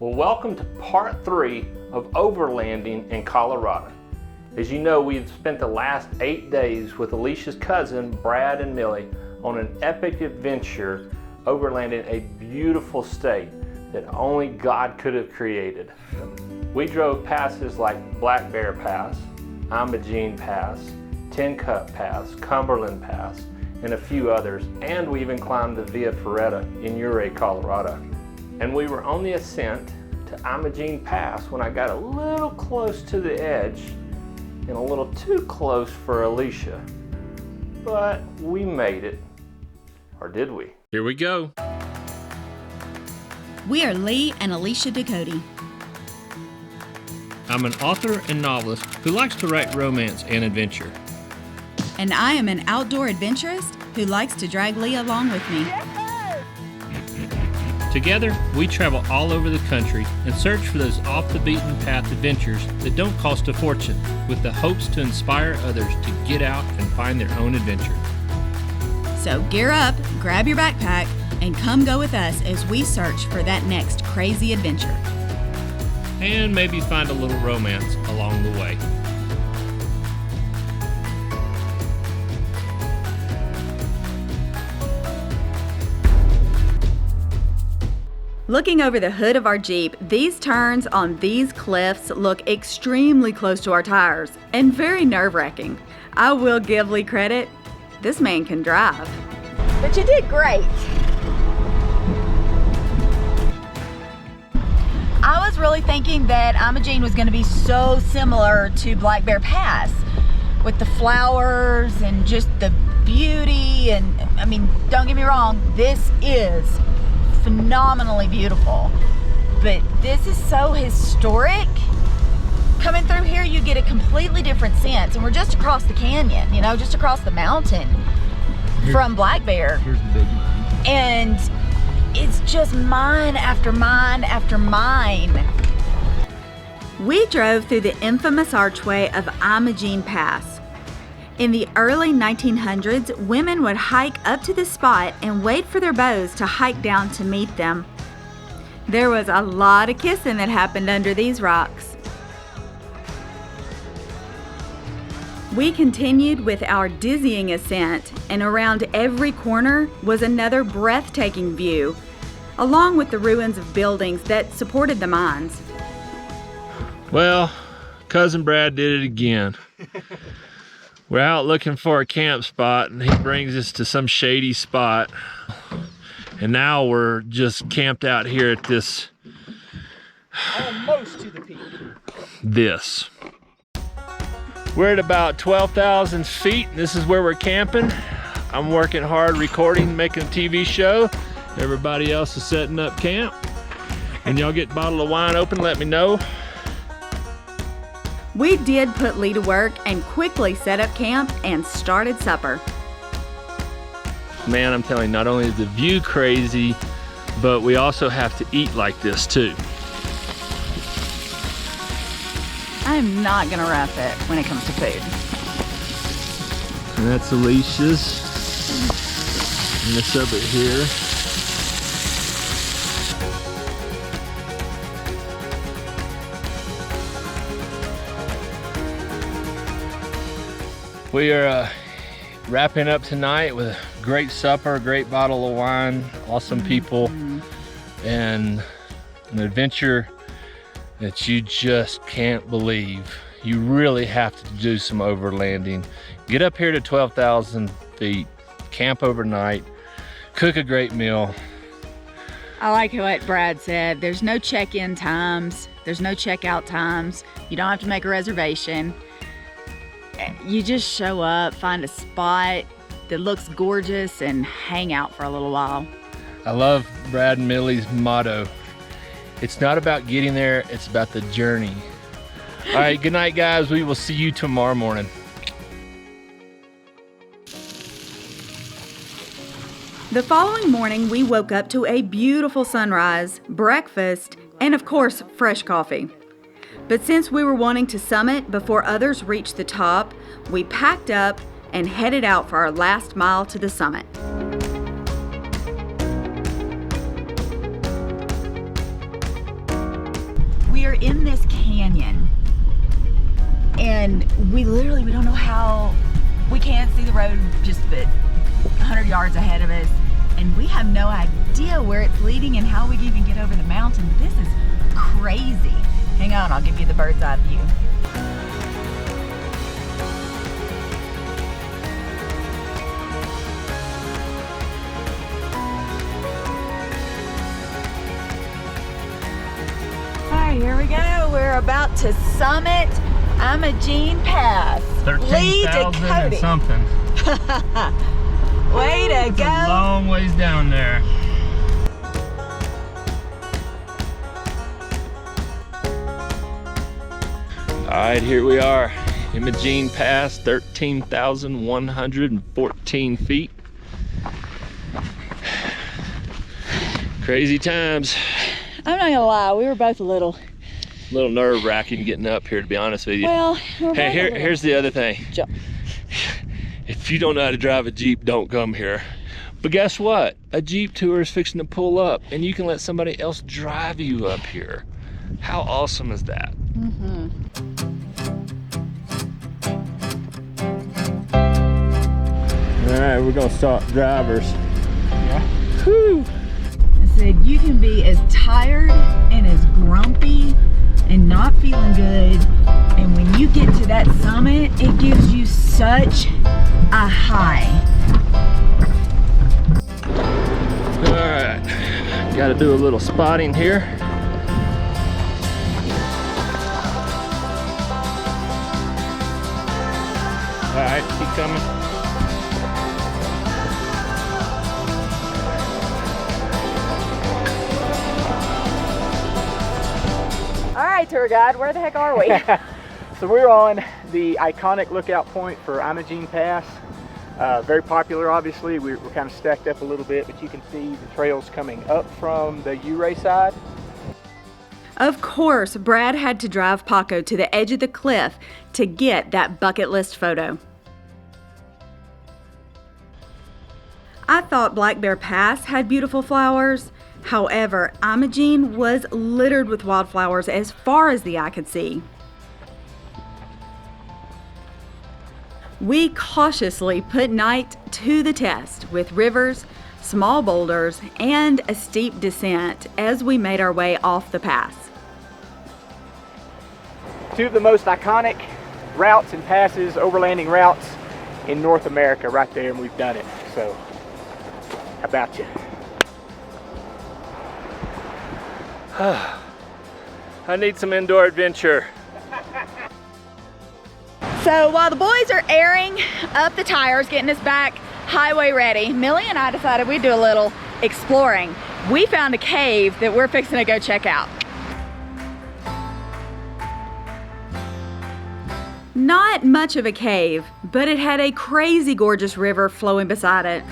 Well, welcome to part 3 of overlanding in Colorado. As you know, we've spent the last 8 days with Alicia's cousin, Brad and Millie, on an epic adventure overlanding a beautiful state that only God could have created. We drove passes like Black Bear Pass, Imogene Pass, Tin Cup Pass, Cumberland Pass, and a few others, and we even climbed the Via Ferrata in Ouray, Colorado. And we were on the ascent to Imogene Pass when I got a little close to the edge and a little too close for Alicia. But we made it. Or did we? Here we go. We are Lee and Alicia Ducote. I'm an author and novelist who likes to write romance and adventure. And I am an outdoor adventurist who likes to drag Lee along with me. Together, we travel all over the country and search for those off-the-beaten-path adventures that don't cost a fortune, with the hopes to inspire others to get out and find their own adventure. So gear up, grab your backpack, and come go with us as we search for that next crazy adventure. And maybe find a little romance along the way. Looking over the hood of our Jeep, these turns on these cliffs look extremely close to our tires and very nerve-wracking. I will give Lee credit. This man can drive. But you did great. I was really thinking that Imogene was going to be so similar to Black Bear Pass with the flowers and just the beauty. And I mean, don't get me wrong, this is phenomenally beautiful, but this is so historic. Coming through here, you get a completely different sense, and we're just across the canyon, you know, just across the mountain from Black Bear. Here's the big one. And it's just mine after mine after mine. We drove through the infamous archway of Imogene Pass. In the early 1900s, women would hike up to the spot and wait for their beaux to hike down to meet them. There was a lot of kissing that happened under these rocks. We continued with our dizzying ascent, and around every corner was another breathtaking view, along with the ruins of buildings that supported the mines. Well, Cousin Brad did it again. We're out looking for a camp spot, and he brings us to some shady spot. And now we're just camped out here at this. Almost to the peak. This. We're at about 12,000 feet, and this is where we're camping. I'm working hard recording, making a TV show. Everybody else is setting up camp. When y'all get a bottle of wine open, let me know. We did put Lee to work and quickly set up camp and started supper. Man, I'm telling you, not only is the view crazy, but we also have to eat like this too. I'm not gonna rough it when it comes to food. And that's Alicia's. And this over here. We are wrapping up tonight with a great supper, a great bottle of wine, awesome people, and an adventure that you just can't believe. You really have to do some overlanding. Get up here to 12,000 feet, camp overnight, cook a great meal. I like what Brad said. There's no check-in times. There's no check-out times. You don't have to make a reservation. You just show up, find a spot that looks gorgeous, and hang out for a little while. I love Brad and Millie's motto. It's not about getting there, it's about the journey. All right, good night, guys. We will see you tomorrow morning. The following morning, we woke up to a beautiful sunrise, breakfast, and of course, fresh coffee. But since we were wanting to summit before others reached the top, we packed up and headed out for our last mile to the summit. in this canyon, and we don't know how, we can't see the road just but 100 yards ahead of us, and we have no idea where it's leading and how we can even get over the mountain. This is crazy. Hang on, I'll give you the bird's eye view. Here we go. We're about to summit Imogene Pass. 13,000 and something. Way to go. A long ways down there. All right, here we are. Imogene Pass, 13,114 feet. Crazy times. I'm not gonna lie, we were both a little nerve-wracking getting up here, to be honest with you. Well, hey, here's the other thing. Jump. If you don't know how to drive a Jeep, don't come here. But guess what? A Jeep tour is fixing to pull up, and you can let somebody else drive you up here. How awesome is that? Mm-hmm. All right, we're gonna start drivers. Yeah. Whew. I said, you can be as tired and as grumpy and not feeling good, and when you get to that summit, it gives you such a high. All right, got to do a little spotting here. All right, keep coming. All right, tour guide, where the heck are we? So we're on the iconic lookout point for Imogene Pass. Very popular, obviously. We're kind of stacked up a little bit, but you can see the trails coming up from the Ouray side. Of course, Brad had to drive Paco to the edge of the cliff to get that bucket list photo. I thought Black Bear Pass had beautiful flowers. However, Imogene was littered with wildflowers as far as the eye could see. We cautiously put night to the test with rivers, small boulders, and a steep descent as we made our way off the pass. Two of the most iconic routes and passes, overlanding routes in North America right there, and we've done it. So, how about you? I need some indoor adventure. So while the boys are airing up the tires, getting us back highway ready, Millie and I decided we'd do a little exploring. We found a cave that we're fixing to go check out. Not much of a cave, but it had a crazy gorgeous river flowing beside it.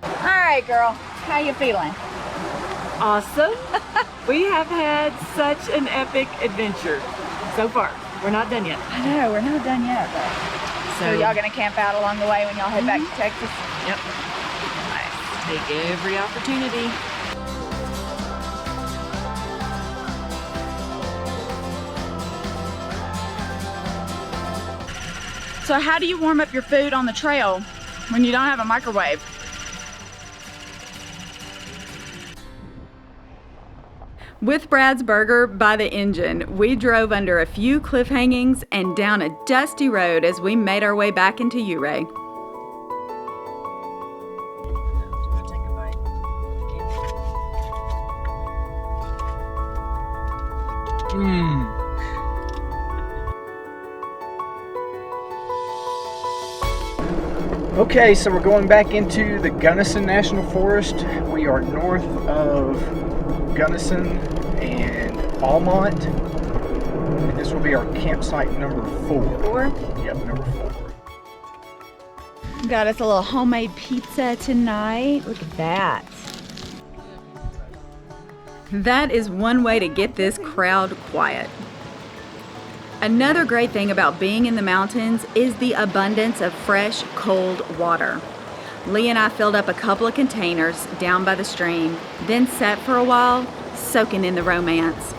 All right, girl, how you feeling? Awesome. We have had such an epic adventure so far. We're not done yet. I know, we're not done yet, but. So y'all gonna camp out along the way when y'all head back to Texas? Yep. Nice. Take every opportunity. So how do you warm up your food on the trail when you don't have a microwave? With Brad's Burger by the engine, we drove under a few cliff hangings and down a dusty road as we made our way back into Ouray. Okay, so we're going back into the Gunnison National Forest. We are north of Gunnison and Almont, and this will be our campsite number 4. Yep, number 4. Got us a little homemade pizza tonight. Look at that. That is one way to get this crowd quiet. Another great thing about being in the mountains is the abundance of fresh, cold water. Lee and I filled up a couple of containers down by the stream, then sat for a while, soaking in the romance.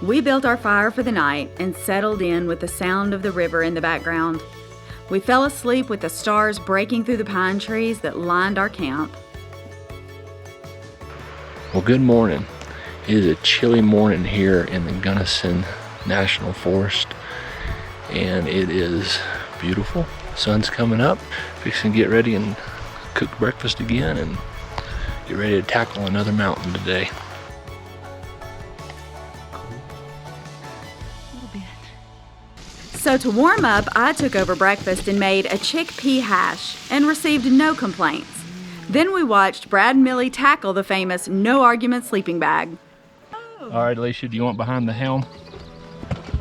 We built our fire for the night and settled in with the sound of the river in the background. We fell asleep with the stars breaking through the pine trees that lined our camp. Well, good morning. It is a chilly morning here in the Gunnison National Forest, and it is beautiful. Sun's coming up. Fixing to get ready and cook breakfast again and get ready to tackle another mountain today. So to warm up, I took over breakfast and made a chickpea hash and received no complaints. Then we watched Brad and Millie tackle the famous no argument sleeping bag. All right, Alicia, do you want behind the helm?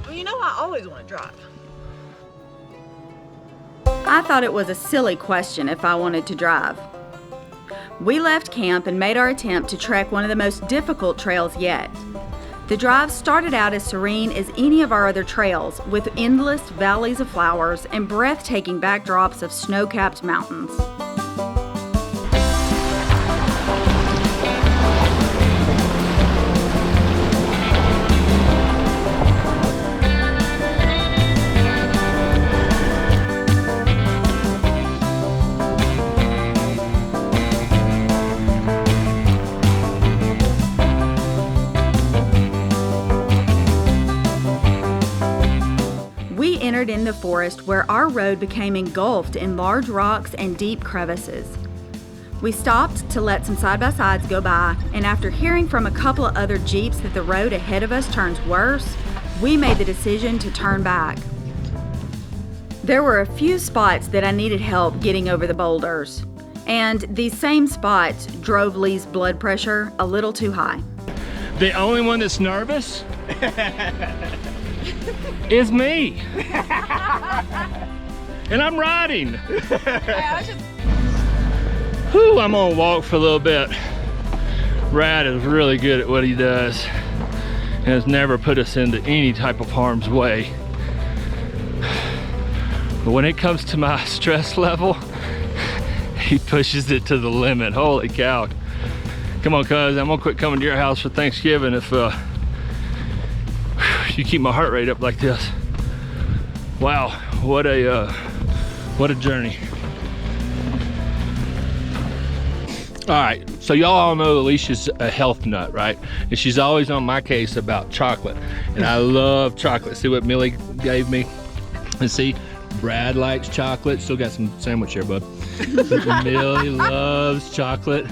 Well, you know I always want to drive. I thought it was a silly question if I wanted to drive. We left camp and made our attempt to trek one of the most difficult trails yet. The drive started out as serene as any of our other trails, with endless valleys of flowers and breathtaking backdrops of snow-capped mountains. We entered in the forest where our road became engulfed in large rocks and deep crevices. We stopped to let some side-by-sides go by, and after hearing from a couple of other Jeeps that the road ahead of us turns worse, we made the decision to turn back. There were a few spots that I needed help getting over the boulders, and these same spots drove Lee's blood pressure a little too high. The only one that's nervous is me. And I'm riding. Whew, I'm gonna walk for a little bit. Brad is really good at what he does and has never put us into any type of harm's way. But when it comes to my stress level, he pushes it to the limit. Holy cow. Come on, cuz, I'm gonna quit coming to your house for Thanksgiving if you keep my heart rate up like this. Wow, what a journey. All right, so y'all all know Alicia's a health nut, right? And she's always on my case about chocolate. And I love chocolate. See what Millie gave me? And see, Brad likes chocolate. Still got some sandwich here, bud. Millie loves chocolate.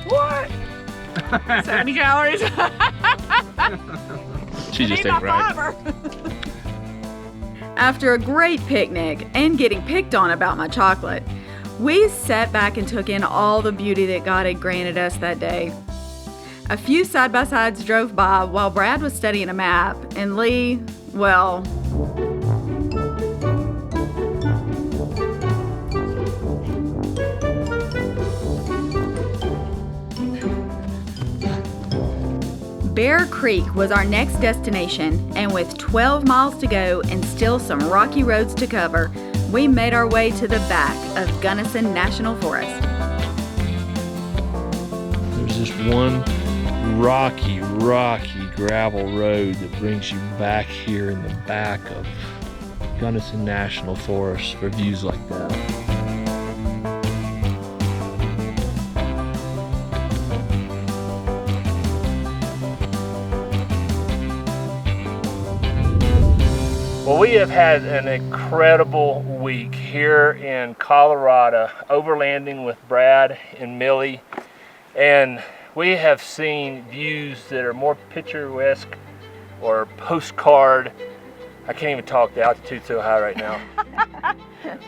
What? 70 calories. She just ain't right. After a great picnic and getting picked on about my chocolate, we sat back and took in all the beauty that God had granted us that day. A few side-by-sides drove by while Brad was studying a map, and Lee, well, Bear Creek was our next destination, and with 12 miles to go and still some rocky roads to cover, we made our way to the back of Gunnison National Forest. There's this one rocky gravel road that brings you back here in the back of Gunnison National Forest for views like that. Well, we have had an incredible week here in Colorado, overlanding with Brad and Millie, and we have seen views that are more picturesque or postcard. I can't even talk, the altitude's so high right now.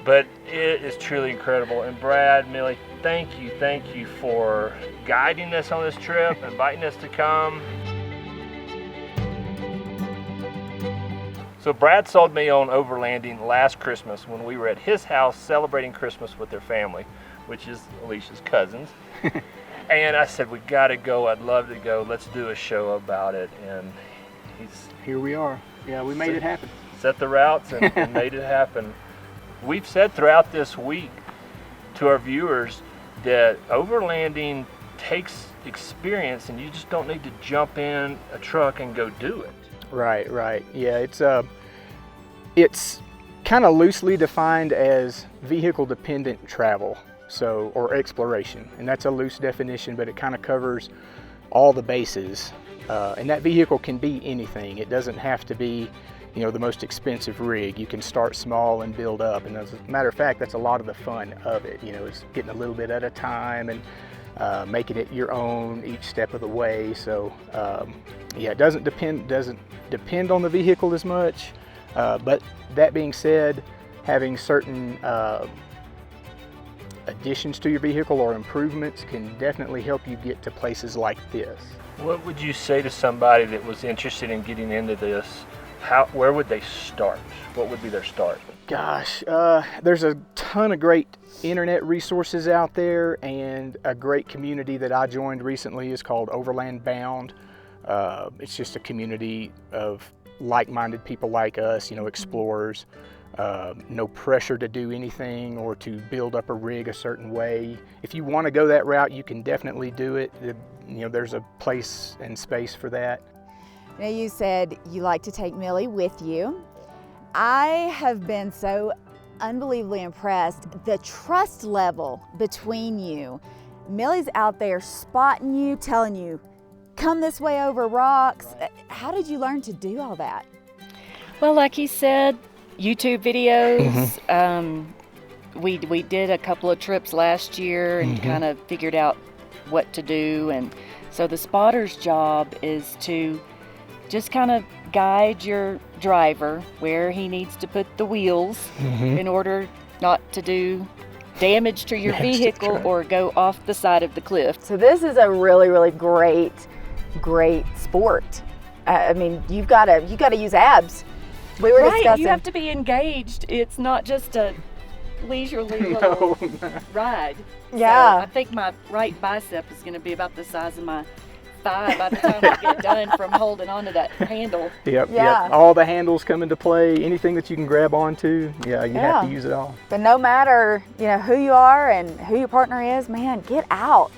But it is truly incredible. And Brad, Millie, thank you for guiding us on this trip, inviting us to come. So Brad sold me on overlanding last Christmas when we were at his house celebrating Christmas with their family, which is Alicia's cousins. And I said, we gotta go, I'd love to go, let's do a show about it. And Here we are. Yeah, we made it happen. set the routes and made it happen. We've said throughout this week to our viewers that overlanding takes experience, and you just don't need to jump in a truck and go do it. Right, right. Yeah, it's kind of loosely defined as vehicle dependent travel, so, or exploration, and that's a loose definition, but it kind of covers all the bases. And that vehicle can be anything. It doesn't have to be, you know, the most expensive rig. You can start small and build up, and as a matter of fact, that's a lot of the fun of it. You know, it's getting a little bit at a time and making it your own each step of the way. So yeah, it doesn't depend on the vehicle as much. But that being said, having certain additions to your vehicle or improvements can definitely help you get to places like this. What would you say to somebody that was interested in getting into this? Where would they start? What would be their start? Gosh, there's a ton of great internet resources out there, and a great community that I joined recently is called Overland Bound. It's just a community of like-minded people like us, you know, explorers. No pressure to do anything or to build up a rig a certain way. If you want to go that route, you can definitely do it. You know, there's a place and space for that. Now, you said you like to take Millie with you. I have been so unbelievably impressed. The trust level between you. Millie's out there spotting you, telling you, come this way over rocks. How did you learn to do all that? Well, like he said, YouTube videos. We did a couple of trips last year and kind of figured out what to do. And so the spotter's job is to just kind of guide your driver where he needs to put the wheels in order not to do damage to your vehicle or go off the side of the cliff. So this is a really, really great sport. I mean, you gotta use abs. We were discussing. You have to be engaged. It's not just a leisurely little ride. Yeah. So I think my right bicep is going to be about the size of my thigh by the time I get done from holding onto that handle. Yep, Yeah. yep. All the handles come into play. Anything that you can grab onto, you have to use it all. But no matter, you know, who you are and who your partner is, man, get out.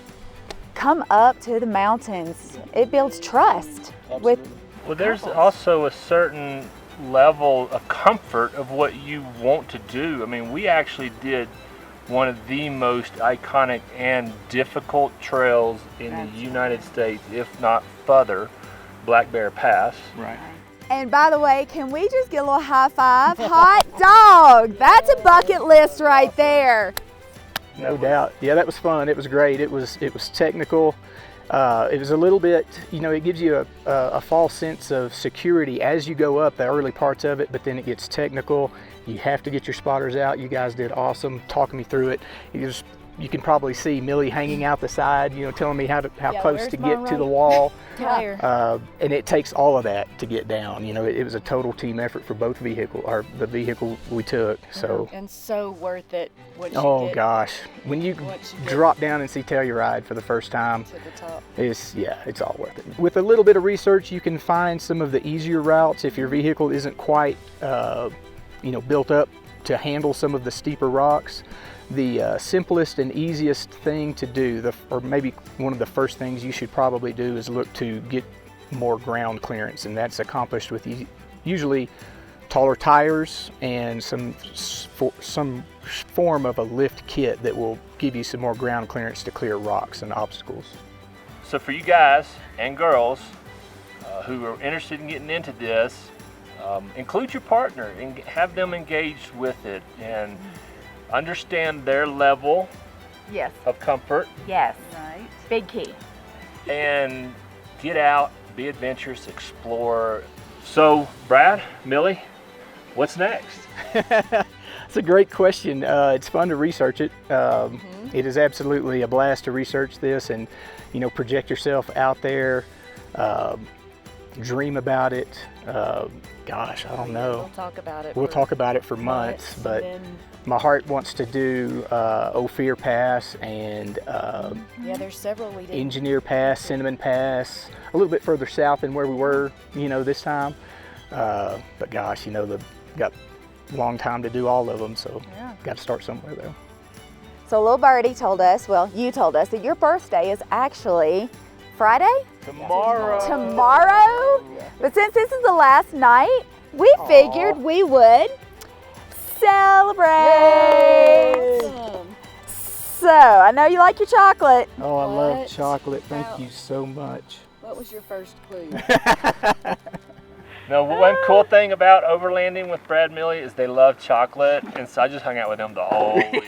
Come up to the mountains. It builds trust with Well, there's also a certain level of comfort of what you want to do. I mean, we actually did one of the most iconic and difficult trails in the United States, if not further, Black Bear Pass. Right. And by the way, can we just get a little high five? Hot dog! That's a bucket list right there. No doubt. Yeah, that was fun. It was great. It was technical. It was a little bit, you know, it gives you a false sense of security as you go up the early parts of it, but then it gets technical. You have to get your spotters out. You guys did awesome talking me through it. You can probably see Millie hanging out the side, you know, telling me how close to get to the wall. And it takes all of that to get down. You know, it was a total team effort for both vehicles, or the vehicle we took. So. And so worth it. Oh gosh, when you drop down and see Telluride for the first time, to the top. It's all worth it. With a little bit of research, you can find some of the easier routes if your vehicle isn't quite, you know, built up to handle some of the steeper rocks. The simplest and easiest thing to do, or maybe one of the first things you should probably do, is look to get more ground clearance, and that's accomplished with usually taller tires and some form of a lift kit that will give you some more ground clearance to clear rocks and obstacles. So for you guys and girls who are interested in getting into this, include your partner and have them engaged with it and understand their level of comfort. Yes. Right. Big key. And get out, be adventurous, explore. So, Brad, Millie, what's next? It's a great question. It's fun to research it. It is absolutely a blast to research this and, you know, project yourself out there, dream about it. Gosh, I don't know. We'll talk about it. We'll talk about it for months, but my heart wants to do Ophir Pass and yeah, there's several we did. Engineer Pass, Cinnamon Pass, a little bit further south than where we were, you know, this time. But gosh, you know, got a long time to do all of them, so Yeah. got to start somewhere though. So little birdie told us, well, you told us that your birthday is actually Friday? Tomorrow. Tomorrow? But since this is the last night, we figured we would celebrate. So, I know you like your chocolate. Oh, I love What chocolate. Thank about- you so much. What was your first clue? No, one cool thing about overlanding with Brad and Millie is they love chocolate, and so I just hung out with them the whole week.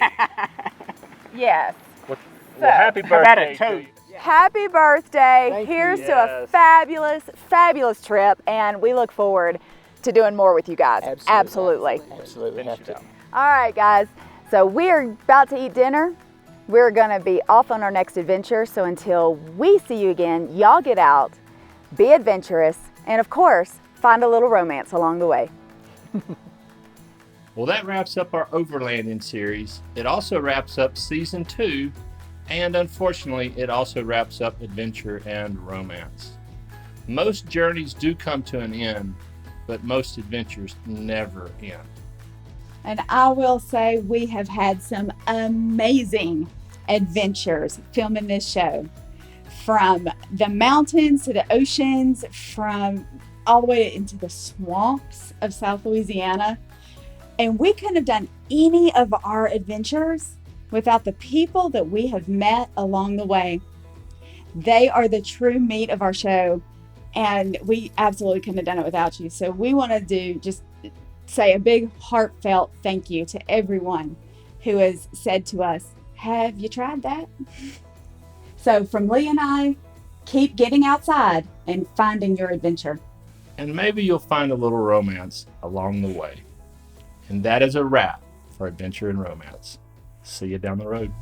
Yes. Well, happy birthday. about a to toast? you. Happy birthday. Thank you. Here's to a Yes. fabulous, fabulous trip, and we look forward to doing more with you guys. Absolutely. Absolutely. Absolutely have to. All right, guys. So we're about to eat dinner. We're going to be off on our next adventure. So until we see you again, y'all get out, be adventurous, and of course, find a little romance along the way. Well, that wraps up our overlanding series. It also wraps up season 2, and unfortunately, it also wraps up adventure and romance. Most journeys do come to an end, but most adventures never end. And I will say we have had some amazing adventures filming this show. From the mountains to the oceans, from all the way into the swamps of South Louisiana. And we couldn't have done any of our adventures without the people that we have met along the way. They are the true meat of our show, and we absolutely couldn't have done it without you. So we want to just say a big heartfelt thank you to everyone who has said to us, have you tried that? So from Lee and I, keep getting outside and finding your adventure. And maybe you'll find a little romance along the way. And that is a wrap for Adventure and Romance. See you down the road.